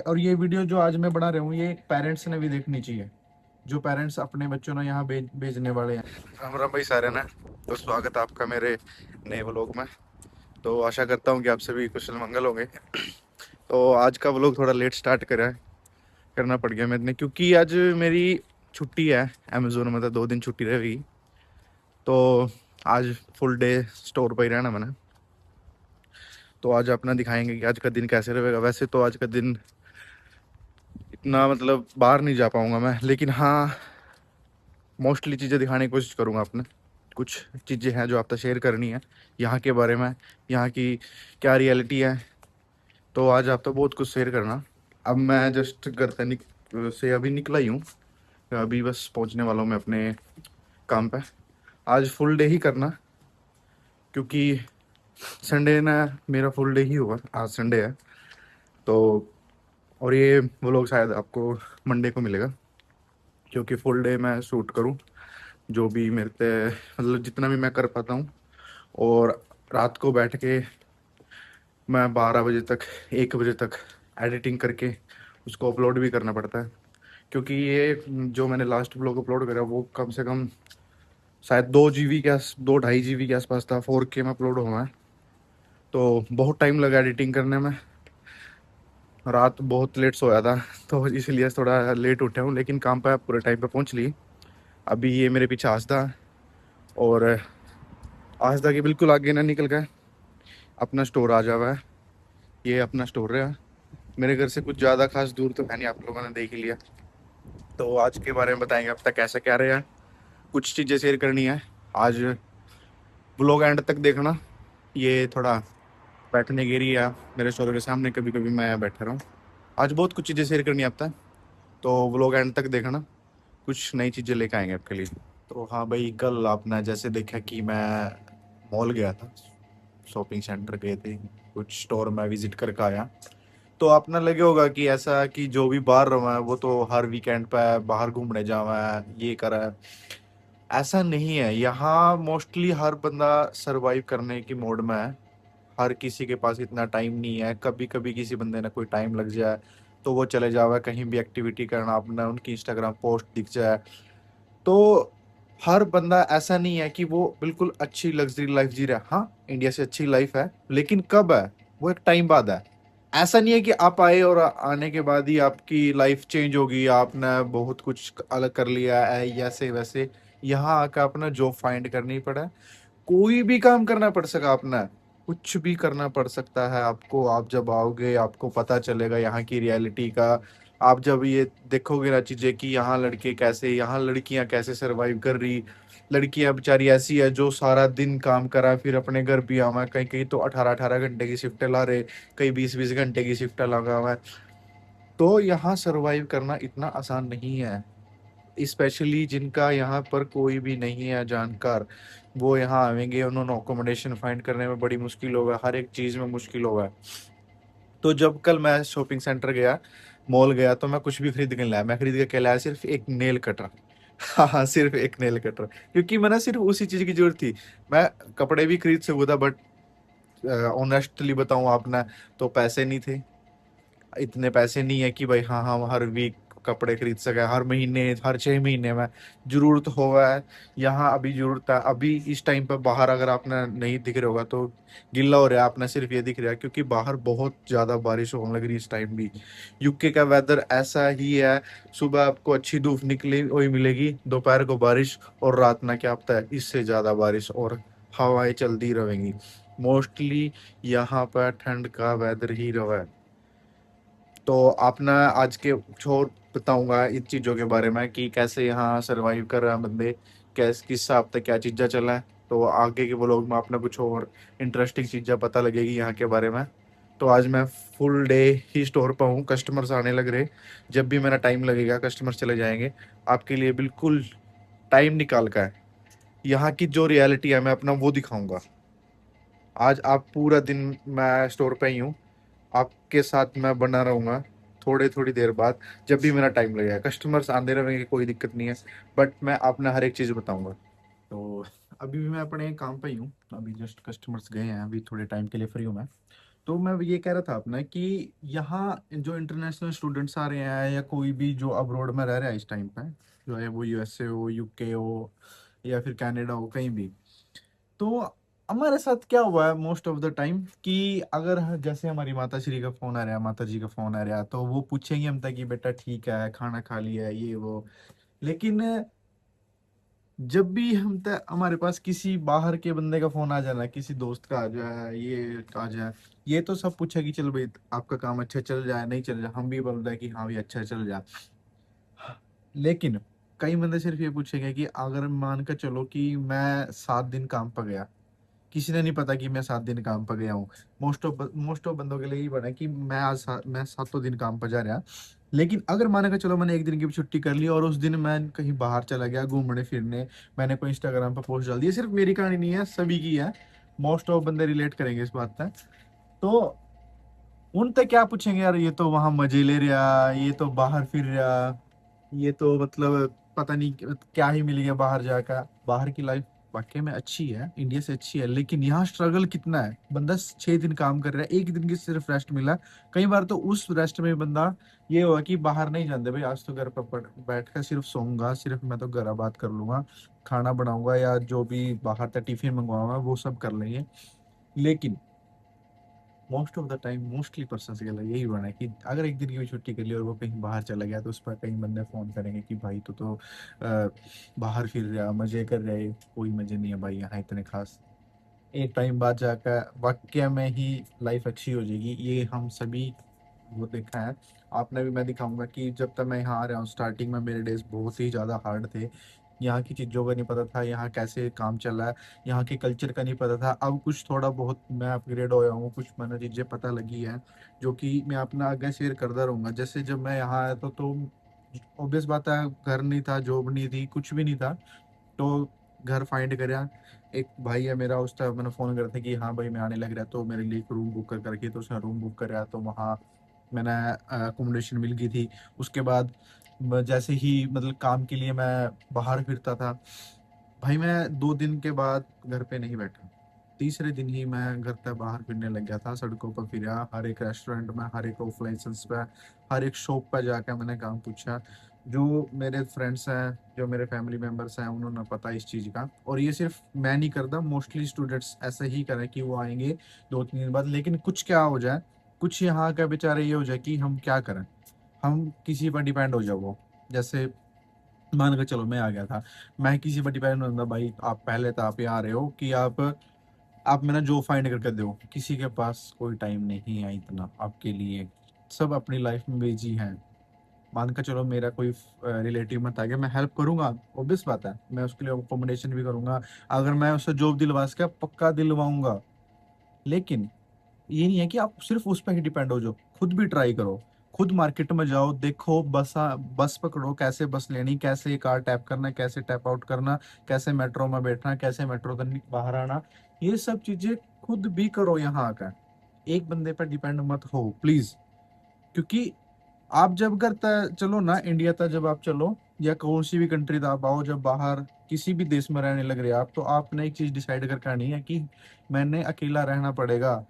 और ये वीडियो जो आज मैं बना रहा हूँ ये पेरेंट्स ने भी देखनी चाहिए, जो पेरेंट्स अपने बच्चों ने यहाँ भेजने वाले हैं। हमारा भाई सारे ना, तो स्वागत है आपका मेरे नए व्लॉग में। तो आशा करता हूँ कि आप सभी कुशल मंगल होंगे। तो आज का व्लॉग थोड़ा लेट स्टार्ट करना पड़ गया मैंने, क्योंकि आज मेरी छुट्टी है अमेजोन में, तो 2 दिन छुट्टी रहेगी। तो आज फुल डे स्टोर पर ही रहना मैंने। तो आज अपना दिखाएंगे कि आज का दिन कैसे रहेगा। वैसे तो आज का दिन इतना मतलब बाहर नहीं जा पाऊंगा मैं, लेकिन हाँ मोस्टली चीज़ें दिखाने की कोशिश करूंगा अपने। कुछ चीज़ें हैं जो आपसे शेयर करनी है यहाँ के बारे में, यहाँ की क्या रियलिटी है। तो आज आप तो बहुत कुछ शेयर करना। अब मैं जस्ट घर से अभी निकला ही हूँ, अभी बस पहुँचने वाला हूँ मैं अपने काम पे। आज फुल डे ही करना, क्योंकि संडे ना मेरा फुल डे ही होगा। आज संडे है तो, और ये वो लोग शायद आपको मंडे को मिलेगा, क्योंकि फुल डे मैं शूट करूँ जो भी मेरे पे मतलब जितना भी मैं कर पाता हूँ। और रात को बैठ के मैं 12 बजे तक 1 बजे तक एडिटिंग करके उसको अपलोड भी करना पड़ता है, क्योंकि ये जो मैंने लास्ट ब्लॉग अपलोड करा वो कम से कम शायद 2 GB के आस 2 ढाई GB के आसपास था, 4K में अपलोड हुआ है। तो बहुत टाइम लगा एडिटिंग करने में, रात बहुत लेट सोया था तो इसलिए थोड़ा लेट उठा हूँ, लेकिन काम पे पूरे टाइम पे पहुँच ली। अभी ये मेरे पीछे आस्था, और आस्था के बिल्कुल आगे ना निकल गए अपना स्टोर आ जावा है। ये अपना स्टोर है, मेरे घर से कुछ ज़्यादा खास दूर तो है नहीं, आप लोगों ने देख ही लिया। तो आज के बारे में बताएंगे अब तक कैसा क्या रहा। कुछ चीज़ें शेयर करनी है आज, ब्लॉग एंड तक देखना। ये थोड़ा बैठने की एरिया मेरे स्टोर के सामने, कभी कभी मैं बैठा रहा हूँ। आज बहुत कुछ चीज़ें शेयर करनी है अब तक, तो ब्लॉग एंड तक देखना, कुछ नई चीज़ें लेकर आएंगे आपके लिए। तो हाँ भाई, कल आपने जैसे देखा कि मैं मॉल गया था, शॉपिंग सेंटर गए थे, कुछ स्टोर में विजिट करके आया। तो आपने लगे होगा कि ऐसा कि जो भी बाहर रहा है वो तो हर वीकेंड पे बाहर घूमने जावा है, ये करा है। ऐसा नहीं है, यहाँ मोस्टली हर बंदा सरवाइव करने की मोड में है। हर किसी के पास इतना टाइम नहीं है। कभी कभी किसी बंदे ने कोई टाइम लग जाए तो वो चले जावा कहीं भी एक्टिविटी करना, अपना उनकी इंस्टाग्राम पोस्ट दिख जाए। तो हर बंदा ऐसा नहीं है कि वो बिल्कुल अच्छी लग्जरी लाइफ जी रहा है। हाँ, इंडिया से अच्छी लाइफ है, लेकिन कब है? वो एक टाइम बाद है। ऐसा नहीं है कि आप आए और आने के बाद ही आपकी लाइफ चेंज होगी, आपने बहुत कुछ अलग कर लिया है ऐसे वैसे। यहाँ आकर अपना जॉब फाइंड करनी पड़ा, कोई भी काम करना पड़ सका अपना, कुछ भी करना पड़ सकता है आपको। आप जब आओगे आपको पता चलेगा यहाँ की रियलिटी का। आप जब ये देखोगे ना चीजें कि यहाँ लड़के कैसे, यहाँ लड़कियां कैसे सरवाइव कर रही। लड़कियां बेचारी ऐसी है जो सारा दिन काम करा फिर अपने घर भी आवा, कहीं कहीं तो 18-18 घंटे की शिफ्ट ला रहे, कई 20-20 घंटे की शिफ्ट लगा हुआ है। तो यहाँ सरवाइव करना इतना आसान नहीं है, स्पेशली जिनका यहाँ पर कोई भी नहीं है जानकार। वो यहाँ आएंगे, उन्होंने अकोमोडेशन फाइंड करने में बड़ी मुश्किल होगा, हर एक चीज़ में मुश्किल होगा। तो जब कल मैं शॉपिंग सेंटर गया, मॉल गया, तो मैं कुछ भी खरीद के नहीं लाया। मैं खरीद के क्या लाया? सिर्फ एक नेल कटर। हाँ हाँ, सिर्फ एक नेल कटर, क्योंकि मैंने सिर्फ उसी चीज़ की जरूरत थी। मैं कपड़े भी खरीद सकता था, बट ऑनेस्टली बताऊँ आपने, तो पैसे नहीं थे। इतने पैसे नहीं है कि भाई हाँ हम हर वीक कपड़े खरीद सके, हर महीने हर 6 महीने में जरूरत होगा है। यहाँ अभी जरूरत है, अभी इस टाइम पर बाहर अगर आपने नहीं दिख रहा होगा तो गिल्ला हो रहा है, आपने सिर्फ ये दिख रहा है क्योंकि बाहर बहुत ज़्यादा बारिश होने लग रही है इस टाइम भी। यूके का वेदर ऐसा ही है, सुबह आपको अच्छी धूप निकली हुई मिलेगी, दोपहर को बारिश, और रात में क्या पता है इससे ज़्यादा बारिश और हवाएं चलती रहेंगी। मोस्टली यहाँ पर ठंड का वेदर ही रहा है। तो आपने आज के छोर बताऊंगा इन चीज़ों के बारे में कि कैसे यहाँ सरवाइव कर रहे हैं बंदे, कैस किस हिसाब तक क्या चीज़ें चला है। तो आगे के व्लॉग में आपने कुछ और इंटरेस्टिंग चीज़ें पता लगेगी यहाँ के बारे में। तो आज मैं फुल डे ही स्टोर पर हूँ, कस्टमर्स आने लग रहे। जब भी मेरा टाइम लगेगा कस्टमर्स चले जाएंगे। आपके लिए बिल्कुल टाइम निकाल कर है यहाँ की जो रियलिटी है मैं अपना वो दिखाऊंगा। आज आप पूरा दिन मैं स्टोर पे ही हूँ, आपके साथ मैं बना रहूँगा। थोड़े थोड़ी देर बाद जब भी मेरा टाइम लगेगा कस्टमर्स आते रहेंगे, कोई दिक्कत नहीं है, बट मैं अपना हर एक चीज़ बताऊंगा। तो अभी भी मैं अपने काम पे ही हूँ, अभी जस्ट कस्टमर्स गए हैं, अभी थोड़े टाइम के लिए फ्री हूँ मैं। तो मैं ये कह रहा था अपना कि यहाँ जो इंटरनेशनल स्टूडेंट्स आ रहे हैं या कोई भी जो अब्रॉड में रह रहा है इस टाइम पे, जो है वो यूएसए हो, यूके हो, या फिर कनाडा हो, कहीं भी, तो हमारे साथ क्या हुआ है मोस्ट ऑफ द टाइम कि अगर जैसे हमारी माता श्री का फोन आ रहा है, माता जी का फोन आ रहा है, तो वो पूछेंगे हम तक कि बेटा ठीक है, खाना खा लिया है, ये वो। लेकिन जब भी हमारे पास किसी बाहर के बंदे का फोन आ जाना, किसी दोस्त का आ जाए, ये आ जाए, ये तो सब पूछे कि चल भाई आपका काम अच्छा चल जाए, नहीं चल जाए, हम भी बोल रहे हैं कि हाँ भी अच्छा चल जाए। लेकिन कई बंदे सिर्फ ये पूछेंगे कि अगर मान कर चलो कि मैं 7 दिन काम पर गया, किसी ने नहीं पता कि मैं 7 दिन काम पर गया हूँ। मोस्ट ऑफ बंदों के लिए ही बना कि मैं 7 दिन काम पर जा रहा। लेकिन अगर माने का चलो मैंने एक दिन की भी छुट्टी कर ली और उस दिन मैं कहीं बाहर चला गया घूमने फिरने, मैंने कोई इंस्टाग्राम पर पोस्ट डाल दी, ये सिर्फ मेरी कहानी नहीं है, सभी की है, मोस्ट ऑफ बंदे रिलेट करेंगे इस बात पे। तो उन तक क्या पूछेंगे, यार ये तो वहां मजे ले रहा, ये तो बाहर फिर रहा, ये तो मतलब पता नहीं क्या ही मिल गया बाहर जाकर। बाहर की लाइफ वाकई में अच्छी है, इंडिया से अच्छी है, लेकिन यहाँ स्ट्रगल कितना है। बंदा 6 दिन काम कर रहा है, एक दिन की सिर्फ रेस्ट मिला। कई बार तो उस रेस्ट में बंदा ये हुआ कि बाहर नहीं जाते भाई, आज तो घर पर बैठ कर सिर्फ सोऊंगा, सिर्फ मैं तो घर बात कर लूंगा, खाना बनाऊंगा या जो भी बाहर का टिफिन मंगवाऊंगा वो सब कर लेंगे। लेकिन most of the time mostly person के लिए यही बना है कि अगर एक दिन की भी छुट्टी कर ली और वो कहीं बाहर चला गया, तो उस पर कई बंदे फोन करेंगे कि भाई तो बाहर फिर रहा, मजे कर रहे। कोई मजे नहीं है भाई यहाँ इतने खास। एक टाइम बाद जाकर वाकई में ही लाइफ अच्छी हो जाएगी, ये हम सभी वो देखा है। आपने भी, मैं दिखाऊंगा कि जब तक मैं यहाँ आ रहा हूँ, स्टार्टिंग में मेरे डेज बहुत ही ज़्यादा हार्ड थे। यहाँ की चीज़ों का नहीं पता था, यहाँ कैसे काम चल रहा है, यहाँ के कल्चर का नहीं पता था। अब कुछ थोड़ा बहुत मैं अपग्रेड होया हूँ, कुछ मैंने चीज़ें पता लगी हैं जो कि मैं अपना आगे शेयर करता रहूँगा। जैसे जब मैं यहाँ आया था तो ऑब्वियस बात है, घर नहीं था, जॉब नहीं थी, कुछ भी नहीं था। तो घर फाइंड करया, एक भाई है मेरा, उस टाइम मैंने फ़ोन करा था कि हाँ भाई मैं आने लग रहा, तो मेरे लिए एक रूम बुक कर करके, तो उसने रूम बुक कराया, तो वहाँ मैंने अकोमोडेशन मिल गई थी। उसके बाद जैसे ही मतलब काम के लिए मैं बाहर फिरता था, भाई मैं 2 दिन के बाद घर पे नहीं बैठा, तीसरे दिन ही मैं घर तक बाहर फिरने लग गया था, सड़कों पर फिरा, हर एक रेस्टोरेंट में, हर एक ऑफ लाइसेंस पे, हर एक शॉप पर जाकर मैंने काम पूछा। जो मेरे फ्रेंड्स हैं, जो मेरे फैमिली मेम्बर्स हैं, उन्होंने पता इस चीज़ का। और ये सिर्फ मैं नहीं करता, मोस्टली स्टूडेंट्स ऐसा ही करें कि वो आएंगे 2-3 दिन बाद। लेकिन कुछ क्या हो जाए, कुछ यहाँ का बेचारे ये हो जाए कि हम क्या करें, हम किसी पर डिपेंड हो जाओ। वो जैसे मान के चलो मैं आ गया था, मैं किसी पर डिपेंड होता भाई, आप पहले तो आप यहाँ आ रहे हो कि आप मेरा जो फाइंड करके दो, किसी के पास कोई टाइम नहीं है इतना आपके लिए, सब अपनी लाइफ में बिजी हैं। मान के चलो मेरा कोई रिलेटिव मत आ गया, मैं हेल्प करूंगा, ऑब्वियस बात है, मैं उसके लिए अकोमोडेशन भी करूंगा, अगर मैं उससे जॉब दिलवा सका पक्का दिलवाऊंगा। लेकिन ये नहीं है कि आप सिर्फ उस पर ही डिपेंड हो जाओ, खुद भी ट्राई करो, खुद मार्केट में जाओ, देखो बस पकड़ो, कैसे बस लेनी, कैसे कार टैप करना, कैसे टैप आउट करना, कैसे मेट्रो में बैठना, कैसे मेट्रो से बाहर आना, ये सब चीजें खुद भी करो यहाँ आकर। एक बंदे पर डिपेंड मत हो प्लीज। क्योंकि आप जब घर चलो ना, इंडिया तक जब आप चलो या कौन सी भी कंट्री तक आप आओ, जब बाहर किसी भी देश में रहने लग रहे हैं आप, तो आपने एक चीज डिसाइड करके आनी है कि मैंने अकेला रहना पड़ेगा,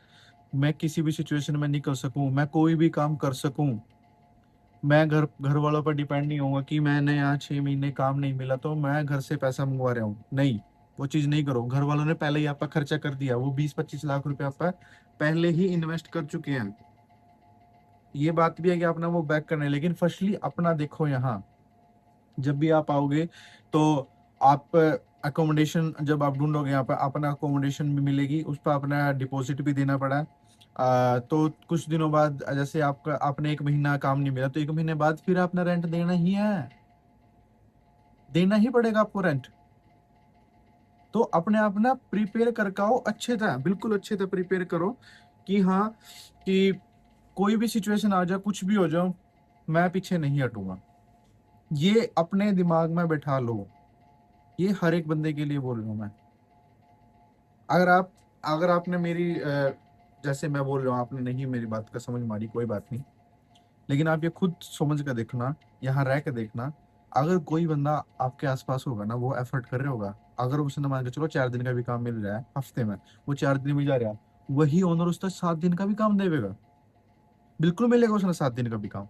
मैं किसी भी सिचुएशन में निकल सकूं, मैं कोई भी काम कर सकूं। मैं घर घर वालों पर डिपेंड नहीं होऊंगा कि मैंने यहाँ 6 महीने काम नहीं मिला तो मैं घर से पैसा मंगवा रहा हूँ, नहीं। वो चीज़ नहीं करो, घर वालों ने पहले ही आप पर खर्चा कर दिया, वो 20-25 लाख रुपए आप पर पहले ही इन्वेस्ट कर चुके हैं। ये बात भी है कि अपना वो बैक करना है, लेकिन फर्स्टली अपना देखो यहाँ। जब भी आप आओगे तो आप अकोमोडेशन जब आप ढूंढोगे, यहाँ पर अपना अकोमोडेशन भी मिलेगी, उस पर अपना डिपॉजिट भी देना पड़ा। तो कुछ दिनों बाद जैसे आपका आपने 1 महीना काम नहीं मिला, तो 1 महीने बाद फिर अपना रेंट देना ही है, देना ही पड़ेगा आपको रेंट। तो अपने आप ना प्रिपेयर करके आओ अच्छे था, बिल्कुल अच्छे से प्रिपेयर करो कि हाँ, कि कोई भी सिचुएशन आ जाए, कुछ भी हो जाओ, मैं पीछे नहीं हटूंगा। ये अपने दिमाग में बैठा लो, ये हर एक बंदे के लिए बोल रहा हूँ मैं। अगर आप अगर आपने मेरी जैसे मैं बोल रहा हूँ, आपने नहीं मेरी बात का समझ मारी, कोई बात नहीं, लेकिन आप ये खुद समझ कर देखना, यहाँ रह कर देखना। अगर कोई बंदा आपके आसपास होगा ना, वो एफर्ट कर रहा होगा, अगर उसने मान के चलो 4 दिन का भी काम मिल रहा है हफ्ते में, वो 4 दिन भी जा रहा है, वही ओनर उसका 7 दिन का भी काम देगा, बिल्कुल मिलेगा उसने 7 दिन का भी काम।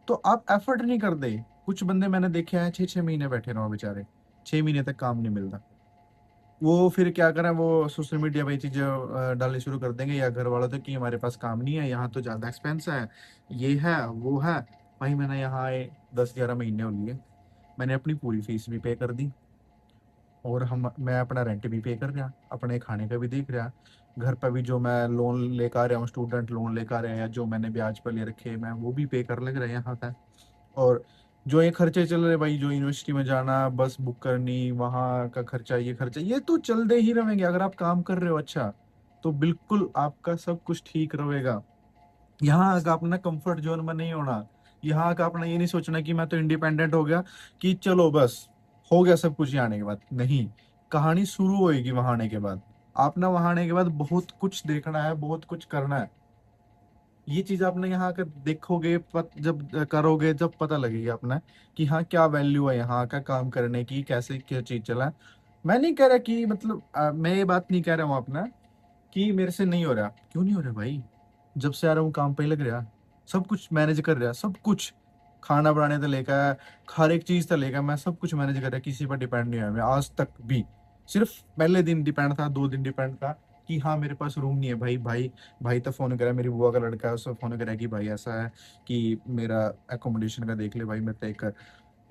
तो आप एफर्ट नहीं कर दे। कुछ बंदे मैंने देखे हैं 6-6 महीने बैठे रहो बेचारे, 6 महीने तक काम नहीं मिलता। वो फिर क्या करें, वो सोशल मीडिया पे ये चीजें डालनी शुरू कर देंगे या घर वालों तक कि हमारे पास काम नहीं है, यहाँ तो ज्यादा एक्सपेंस है, ये है वो है। भाई मैंने यहाँ आए 10-11 महीने हो लिए, मैंने अपनी पूरी फीस भी पे कर दी, और हम मैं अपना रेंट भी पे कर रहा, अपने खाने का भी देख रहा, घर पर भी जो मैं लोन लेकर आ रहा हूँ, स्टूडेंट लोन लेकर आ रहे हैं या जो मैंने ब्याज पर ले रखे हैं मैं वो भी पे कर लग रहा है यहाँ का। और जो ये खर्चे चल रहे भाई, जो यूनिवर्सिटी में जाना, बस बुक करनी, वहाँ का खर्चा, ये खर्चा, ये तो चलते ही रहेंगे। अगर आप काम कर रहे हो अच्छा, तो बिल्कुल आपका सब कुछ ठीक रहेगा। यहाँ का अपना कंफर्ट जोन में नहीं होना। यहाँ का अपना ये नहीं सोचना कि मैं तो इंडिपेंडेंट हो गया, कि चलो बस हो गया सब कुछ। यहाँ आने के बाद नहीं, कहानी शुरू होएगी वहां आने के बाद। आप ना वहां आने के बाद बहुत कुछ देखना है, बहुत कुछ करना है। ये चीज आपने यहाँ का देखोगे, जब करोगे जब पता लगेगी आपने कि हाँ क्या वैल्यू है यहाँ का काम करने की, कैसे क्या चीज चला है। मैं नहीं कह रहा कि मतलब मैं ये बात नहीं कह रहा हूँ अपना कि मेरे से नहीं हो रहा, क्यों नहीं हो रहा भाई। जब से आ रहा हूँ काम पे ही लग रहा, सब कुछ मैनेज कर रहा, सब कुछ, खाना बनाने से लेकर हर एक चीज से लेकर मैं सब कुछ मैनेज कर रहा, किसी पर डिपेंड नहीं हुआ मैं आज तक भी। सिर्फ पहले दिन डिपेंड था, 2 दिन डिपेंड था कि हाँ मेरे पास रूम नहीं है। भाई भाई भाई तो फोन करा, मेरी बुआ का लड़का है, उसको फोन करा कि भाई ऐसा है कि मेरा एकोमोडेशन का देख ले भाई, मैं तो एक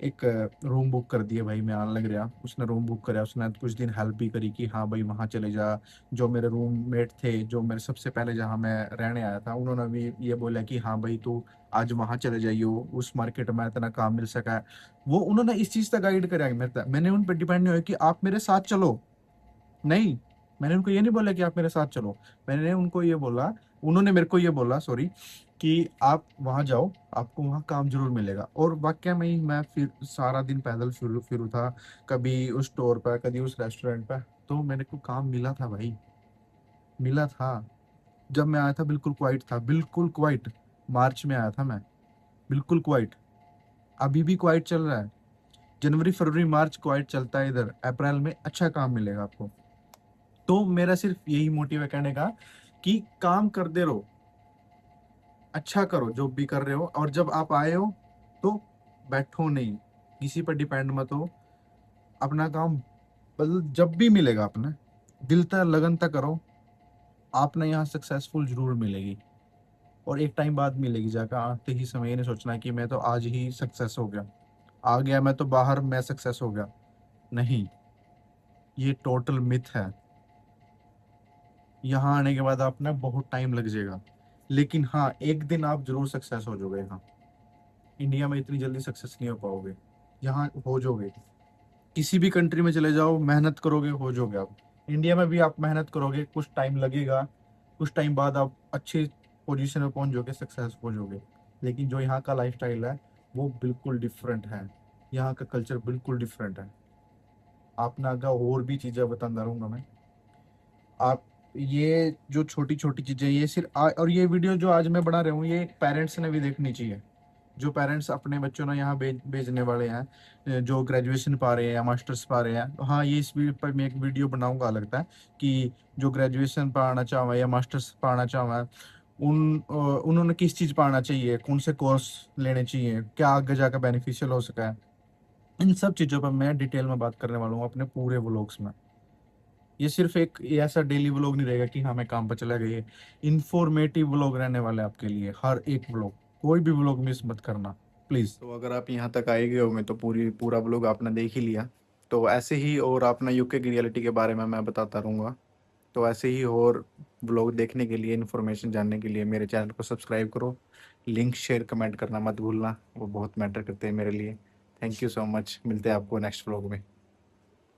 एक रूम बुक कर दिया भाई, मैं आने लग रहा। उसने रूम बुक कराया, उसने कुछ दिन हेल्प भी करी कि हाँ भाई वहाँ चले जा। जो मेरे रूममेट थे, जो मेरे सबसे पहले जहाँ मैं रहने आया था, उन्होंने भी ये बोला कि हाँ भाई तू आज वहाँ चले जाइयो, उस मार्केट में इतना काम मिल सका है। वो उन्होंने इस चीज़ तक गाइड करा मैंने उन पर डिपेंड नहीं हुआ कि आप मेरे साथ चलो, नहीं। मैंने उनको ये नहीं बोला कि आप मेरे साथ चलो, मैंने उनको ये बोला, उन्होंने मेरे को ये बोला सॉरी, कि आप वहां जाओ, आपको वहां काम जरूर मिलेगा। और वाकई में ही मैं फिर सारा दिन पैदल फिरू था, कभी उस स्टोर पर, कभी उस रेस्टोरेंट पर, तो मेरे को काम मिला था भाई, मिला था। जब मैं आया था बिल्कुल क्वाइट था, बिल्कुल क्वाइट। मार्च में आया था मैं, बिल्कुल क्वाइट। अभी भी क्वाइट चल रहा है, जनवरी फरवरी मार्च क्वाइट चलता है इधर, अप्रैल में अच्छा काम मिलेगा आपको। तो मेरा सिर्फ यही मोटिव है कहने का कि काम करते रहो, अच्छा करो जो भी कर रहे हो, और जब आप आए हो तो बैठो नहीं, किसी पर डिपेंड मत हो, अपना काम मतलब जब भी मिलेगा अपना दिल तक लगन तक करो, आपने यहाँ सक्सेसफुल जरूर मिलेगी। और एक टाइम बाद मिलेगी जाकर, आते ही समय ये नहीं सोचना कि मैं तो आज ही सक्सेस हो गया, आ गया मैं तो बाहर मैं सक्सेस हो गया, नहीं, ये टोटल मिथ है। यहाँ आने के बाद आप ना बहुत टाइम लग जाएगा, लेकिन हाँ एक दिन आप जरूर सक्सेस हो जाओगे। यहाँ इंडिया में इतनी जल्दी सक्सेस नहीं हो पाओगे, यहाँ हो जाओगे। किसी भी कंट्री में चले जाओ, मेहनत करोगे हो जाओगे आप। इंडिया में भी आप मेहनत करोगे, कुछ टाइम लगेगा, कुछ टाइम बाद आप अच्छी पोजीशन में पहुंच जाओगे, सक्सेस हो जाओगे। लेकिन जो यहाँ का लाइफस्टाइल है वो बिल्कुल डिफरेंट है, यहाँ का कल्चर बिल्कुल डिफरेंट है। आपने आगे और भी चीज़ें बताता रहूँगा मैं। आप ये जो छोटी छोटी चीजें, ये सिर्फ और ये वीडियो जो आज मैं बना रहा हूँ, ये पेरेंट्स ने भी देखनी चाहिए। जो पेरेंट्स अपने बच्चों ने यहाँ भेजने वाले हैं, जो ग्रेजुएशन पा रहे हैं या मास्टर्स पा रहे हैं, हाँ ये इस पर मैं एक वीडियो बनाऊंगा लगता है कि जो ग्रेजुएशन पाना चाहे या मास्टर्स पाना चाहे, उन्होंने किस चीज़ पाना चाहिए, कौन से कोर्स लेने चाहिए, क्या आगे जाकर बेनिफिशियल हो सका है। इन सब चीज़ों पर मैं डिटेल में बात करने वाला हूँ अपने पूरे व्लॉग्स में। ये सिर्फ एक ये ऐसा डेली व्लॉग नहीं रहेगा कि हाँ मैं काम पर चला गया, इंफॉर्मेटिव व्लॉग रहने वाले हैं आपके लिए, हर एक व्लॉग, कोई भी व्लॉग मिस मत करना प्लीज़। तो अगर आप यहाँ तक आए गए होंगे तो पूरा व्लॉग आपने देख ही लिया। तो ऐसे ही और अपना यूके की रियलिटी के बारे में मैं बताता रहूँगा। तो ऐसे ही और व्लॉग देखने के लिए, इन्फॉर्मेशन जानने के लिए मेरे चैनल को सब्सक्राइब करो। लिंक शेयर कमेंट करना मत भूलना, वो बहुत मैटर करते हैं मेरे लिए। थैंक यू सो मच, मिलते हैं आपको नेक्स्ट व्लॉग में।